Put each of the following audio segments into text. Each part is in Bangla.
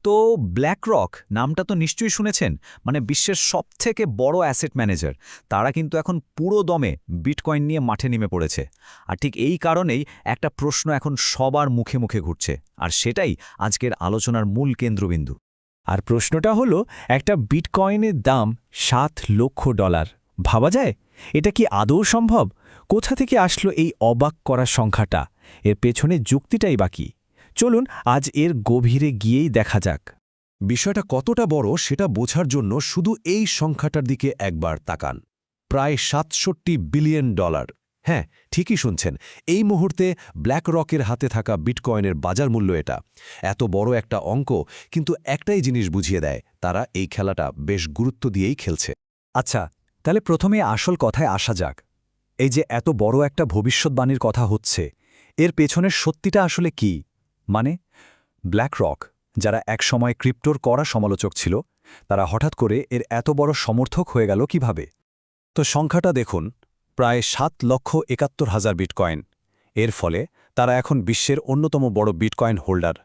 তো ব্ল্যাকরক নামটা তো নিশ্চয়ই শুনেছেন, মানে বিশ্বের সবথেকে বড় অ্যাসেট ম্যানেজার। তারা কিন্তু এখন পুরো দমে বিটকয়েন নিয়ে মাঠে নেমে পড়েছে। আর ঠিক এই কারণেই একটা প্রশ্ন এখন সবার মুখে মুখে ঘুরছে, আর সেটাই আজকের আলোচনার মূল কেন্দ্রবিন্দু। আর প্রশ্নটা হলো, একটা বিটকয়েনের দাম $7 লক্ষ। ভাবা যায়? এটা কি আদৌ সম্ভব? কোথা থেকে আসলো এই অবাক করা সংখ্যাটা? এর পেছনে যুক্তিটাই বাকি। চলুন আজ এর গভীরে গিয়েই দেখা যাক। বিষয়টা কতটা বড় সেটা বোঝার জন্য শুধু এই সংখ্যাটার দিকে একবার তাকান। প্রায় $67 বিলিয়ন। হ্যাঁ, ঠিকই শুনছেন, এই মুহূর্তে ব্ল্যাকরকের হাতে থাকা বিটকয়েনের বাজার মূল্য এটা। এত বড় একটা অঙ্ক, কিন্তু একটাই জিনিস বুঝিয়ে দেয়, তারা এই খেলাটা বেশ গুরুত্ব দিয়েই খেলছে। আচ্ছা, তাহলে প্রথমে আসল কথায় আসা যাক। এই যে এত বড় একটা ভবিষ্যৎবাণীর কথা হচ্ছে, এর পেছনের সত্যিটা আসলে কি? মানে ব্ল্যাকরক, যারা একসময় ক্রিপ্টোর কড়া সমালোচক ছিল, তারা হঠাৎ করে এর এত বড় সমর্থক হয়ে গেল কিভাবে? তো সংখ্যাটা দেখুন, প্রায় 7,71,000 বিটকয়েন। এর ফলে তারা এখন বিশ্বের অন্যতম বড় বিটকয়েন হোল্ডার।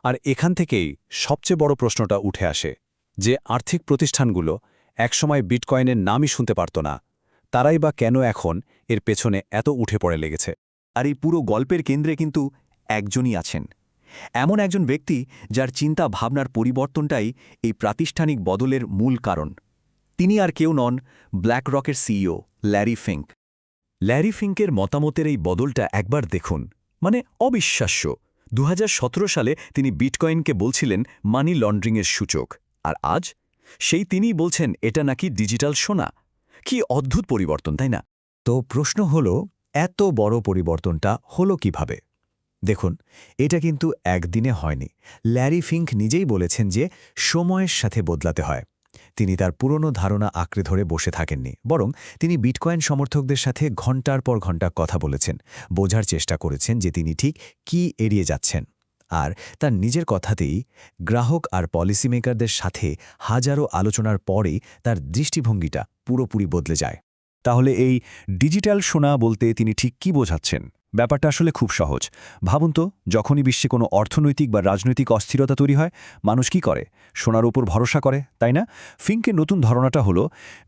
আর এখান থেকেই সবচেয়ে বড় প্রশ্নটা উঠে আসে, যে আর্থিক প্রতিষ্ঠানগুলো একসময় বিটকয়েনের নামই শুনতে পারত না, তারাই বা কেন এখন এর পেছনে এত উঠে পড়ে লেগেছে? আর এই পুরো গল্পের কেন্দ্রে কিন্তু একজনই আছেন, এমন একজন ব্যক্তি যার চিন্তা ভাবনার পরিবর্তনটাই এই প্রাতিষ্ঠানিক বদলের মূল কারণ। তিনি আর কেউ নন, ব্ল্যাকরকের সিইও ল্যারি ফিঙ্ক। ল্যারি ফিঙ্কের মতামতের এই বদলটা একবার দেখুন, মানে অবিশ্বাস্য। 2017 সালে তিনি বিটকয়েনকে বলছিলেন মানি লন্ড্রিংয়ের সূচক, আর আজ সেই তিনিই বলছেন এটা নাকি ডিজিটাল সোনা। কি অদ্ভুত পরিবর্তন, তাই না? তো প্রশ্ন হলো, এত বড় পরিবর্তনটা হলো কিভাবে? দেখুন, এটা কিন্তু একদিনে হয়নি। ল্যারি ফিঙ্ক নিজেই বলেছেন যে সময়ের সাথে বদলাতে হয়। তিনি তার পুরনো ধারণা আঁকড়ে ধরে বসে থাকেননি, বরং তিনি বিটকয়েন সমর্থকদের সাথে ঘণ্টার পর ঘণ্টা কথা বলেছেন, বোঝার চেষ্টা করেছেন যে তিনি ঠিক কি এড়িয়ে যাচ্ছেন। আর তার নিজের কথাতেই গ্রাহক আর পলিসি মেকারদের সাথে হাজারো আলোচনার পরেই তার দৃষ্টিভঙ্গিটা পুরোপুরি বদলে যায়। তাহলে এই ডিজিটাল সোনা বলতে তিনি ঠিক কি বোঝাচ্ছেন? ব্যাপারটা আসলে খুব সহজ। ভাবুন তো, যখনই বিশ্বে কোনো অর্থনৈতিক বা রাজনৈতিক অস্থিরতা তৈরি হয়, মানুষ কি করে? সোনার উপর ভরসা করে, তাই না? ফিঙ্কের নতুন ধারণাটা হলো,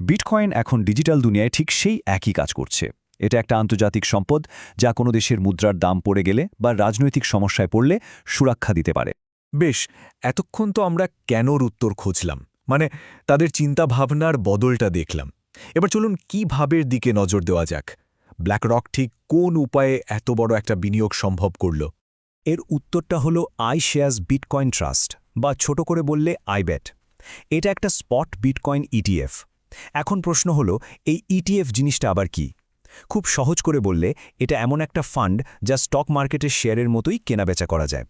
বিটকয়েন এখন ডিজিটাল দুনিয়ায় ঠিক সেই একই কাজ করছে। এটা একটা আন্তর্জাতিক সম্পদ, যা কোনো দেশের মুদ্রার দাম পড়ে গেলে বা রাজনৈতিক সমস্যায় পড়লে সুরক্ষা দিতে পারে। বেশ, এতক্ষণ তো আমরা কেনর উত্তর খুঁজলাম, মানে তাদের চিন্তাভাবনার বদলটা দেখলাম। এবার চলুন কিভাবের দিকে নজর দেওয়া যাক। ব্ল্যাকরক ঠিক কোন উপায়ে এত বড় একটা বিনিয়োগ সম্ভব করল? এর উত্তরটা হলো আইশেয়ার্স বিটকয়েন ট্রাস্ট, বা ছোট করে বললে আইব্যাট। এটা একটা স্পট বিটকয়েন ইটিএফ। এখন প্রশ্ন হলো, এই ইটিএফ জিনিসটা আবার কি? খুব সহজ করে বললে, এটা এমন একটা ফান্ড যা স্টক মার্কেটের শেয়ারের মতোই কেনাবেচা করা যায়,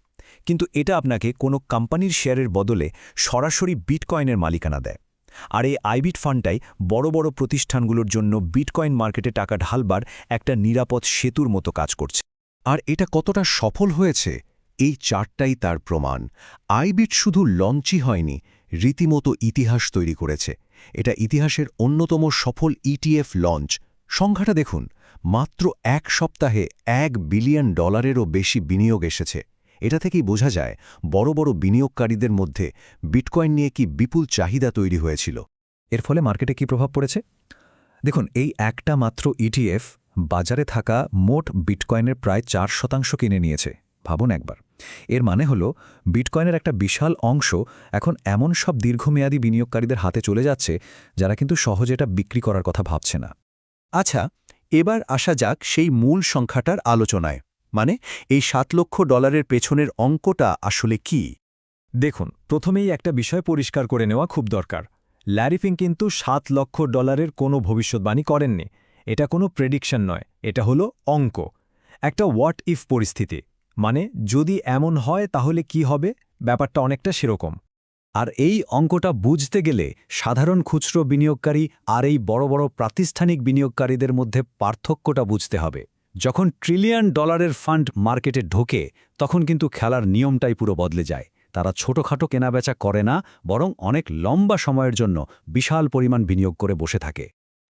কিন্তু এটা আপনাকে কোনো কোম্পানির শেয়ারের বদলে সরাসরি বিটকয়েনের মালিকানা দেয়। আর এই আইবিট ফান্ডটাই বড় বড় প্রতিষ্ঠানগুলোর জন্য বিটকয়েন মার্কেটে টাকা ঢালবার একটা নিরাপদ সেতুর মতো কাজ করছে। আর এটা কতটা সফল হয়েছে, এই চার্টটাই তার প্রমাণ। আইবিট শুধু লঞ্চই হয়নি, রীতিমতো ইতিহাস তৈরি করেছে। এটা ইতিহাসের অন্যতম সফল ইটিএফ লঞ্চ। সংখ্যাটা দেখুন, মাত্র 1 সপ্তাহে $1 বিলিয়ন বেশি বিনিয়োগ এসেছে। এটা থেকেই বোঝা যায় বড় বড় বিনিয়োগকারীদের মধ্যে বিটকয়েন নিয়ে কি বিপুল চাহিদা তৈরি হয়েছিল। এর ফলে মার্কেটে কি প্রভাব পড়েছে? দেখুন, এই একটা মাত্র ইটিএফ বাজারে থাকা মোট বিটকয়েনের প্রায় 4% কিনে নিয়েছে। ভাবুন একবার। এর মানে হলো, বিটকয়েনের একটা বিশাল অংশ এখন এমন সব দীর্ঘমেয়াদী বিনিয়োগকারীদের হাতে চলে যাচ্ছে, যারা কিন্তু সহজে এটা বিক্রি করার কথা ভাবছে না। আচ্ছা, এবার আসা যাক সেই মূল সংখ্যাটার আলোচনায়, মানে এই $7 লক্ষ পেছনের অঙ্কটা আসলে কি? দেখুন, প্রথমেই একটা বিষয় পরিষ্কার করে নেওয়া খুব দরকার। ল্যারি ফিঙ্ক কিন্তু $7 লক্ষ কোনো ভবিষ্যৎবাণী করেননি। এটা কোনো প্রেডিকশন নয়, এটা হলো অঙ্ক, একটা হোয়াট ইফ পরিস্থিতি। মানে যদি এমন হয় তাহলে কি হবে, ব্যাপারটা অনেকটা সেরকম। আর এই অঙ্কটা বুঝতে গেলে সাধারণ খুচরো বিনিয়োগকারী আর এই বড় বড় প্রাতিষ্ঠানিক বিনিয়োগকারীদের মধ্যে পার্থক্যটা বুঝতে হবে। যখন $ট্রিলিয়ন ফান্ড মার্কেটে ঢোকে, তখন কিন্তু খেলার নিয়মটাই পুরো বদলে যায়। তারা ছোটখাটো কেনাবেচা করে না, বরং অনেক লম্বা সময়ের জন্য বিশাল পরিমাণ বিনিয়োগ করে বসে থাকে।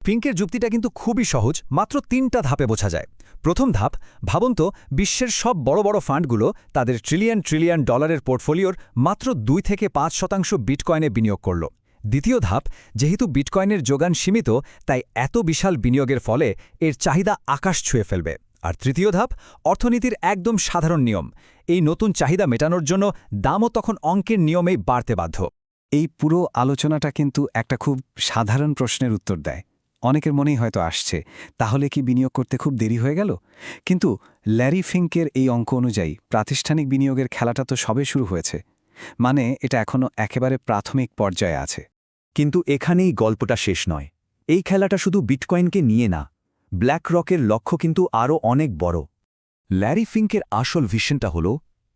ফিঙ্কের যুক্তিটা কিন্তু খুবই সহজ, মাত্র 3টা ধাপে বোঝা যায়। প্রথম ধাপ, ভাবুন তো বিশ্বের সব বড় বড় ফান্ডগুলো তাদের ট্রিলিয়ন ট্রিলিয়ন ডলারের পোর্টফোলিওর মাত্র 2 থেকে 5% বিটকয়েনে বিনিয়োগ করল। দ্বিতীয় ধাপ, যেহেতু বিটকয়েনের যোগান সীমিত, তাই এত বিশাল বিনিয়োগের ফলে এর চাহিদা আকাশ ছুঁয়ে ফেলবে। আর তৃতীয় ধাপ, অর্থনীতির একদম সাধারণ নিয়ম, এই নতুন চাহিদা মেটানোর জন্য দামও তখন অঙ্কের নিয়মেই বাড়তে বাধ্য। এই পুরো আলোচনাটা কিন্তু একটা খুব সাধারণ প্রশ্নের উত্তর দেয়। অনেকের মনেই হয়তো আসছে, তাহলে কি বিনিয়োগ করতে খুব দেরি হয়ে গেল? কিন্তু ল্যারি ফিঙ্কের এই অঙ্ক অনুযায়ী প্রাতিষ্ঠানিক বিনিয়োগের খেলাটা তো সবে শুরু হয়েছে। মানে এটা এখনও একেবারে প্রাথমিক পর্যায়ে আছে। কিন্তু এখানেই গল্পটা শেষ নয়। এই খেলাটা শুধু বিটকয়েনকে নিয়ে না, ব্ল্যাক রকের লক্ষ্য কিন্তু আরও অনেক বড়। ল্যারি ফিঙ্কের আসল ভিশনটা হল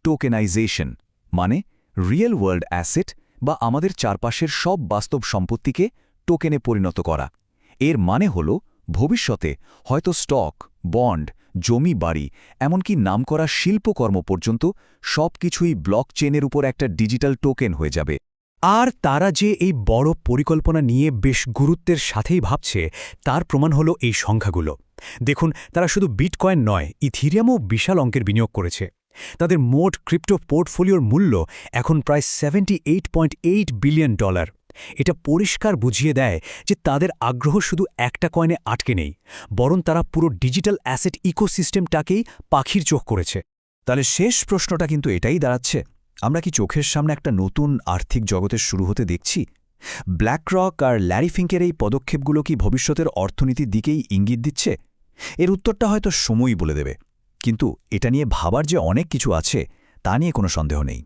টোকেনাইজেশন, মানে রিয়েল ওয়ার্ল্ড অ্যাসেট বা আমাদের চারপাশের সব বাস্তব সম্পত্তিকে টোকেনে পরিণত করা। এর মানে হল ভবিষ্যতে হয়তো স্টক, বন্ড, জমি, বাড়ি, এমনকি নামকরা শিল্পকর্ম পর্যন্ত সব কিছুই ব্লকচেনের উপর একটা ডিজিটাল টোকেন হয়ে যাবে। আর তারা যে এই বড় পরিকল্পনা নিয়ে বেশ গুরুত্বের সাথেই ভাবছে, তার প্রমাণ হলো এই সংখ্যাগুলো। দেখুন, তারা শুধু বিটকয়েন নয়, ইথিরিয়ামও বিশাল অঙ্কের বিনিয়োগ করেছে। তাদের মোট ক্রিপ্টো পোর্টফোলিওর মূল্য এখন প্রায় $78.8 বিলিয়ন। এটা পরিষ্কার বুঝিয়ে দেয় যে তাদের আগ্রহ শুধু একটা কয়েনে আটকে নেই, বরং তারা পুরো ডিজিটাল অ্যাসেট ইকোসিস্টেমটাকেই পাখির চোখ করেছে। তাহলে শেষ প্রশ্নটা কিন্তু এটাই দাঁড়াচ্ছে, আমরা কি চোখের সামনে একটা নতুন আর্থিক জগতের শুরু হতে দেখছি? ব্ল্যাক রক আর ল্যারি ফিঙ্কের এই পদক্ষেপগুলো কি ভবিষ্যতের অর্থনীতির দিকেই ইঙ্গিত দিচ্ছে? এর উত্তরটা হয়তো সময়ই বলে দেবে, কিন্তু এটা নিয়ে ভাবার যে অনেক কিছু আছে তা নিয়ে কোনো সন্দেহ নেই।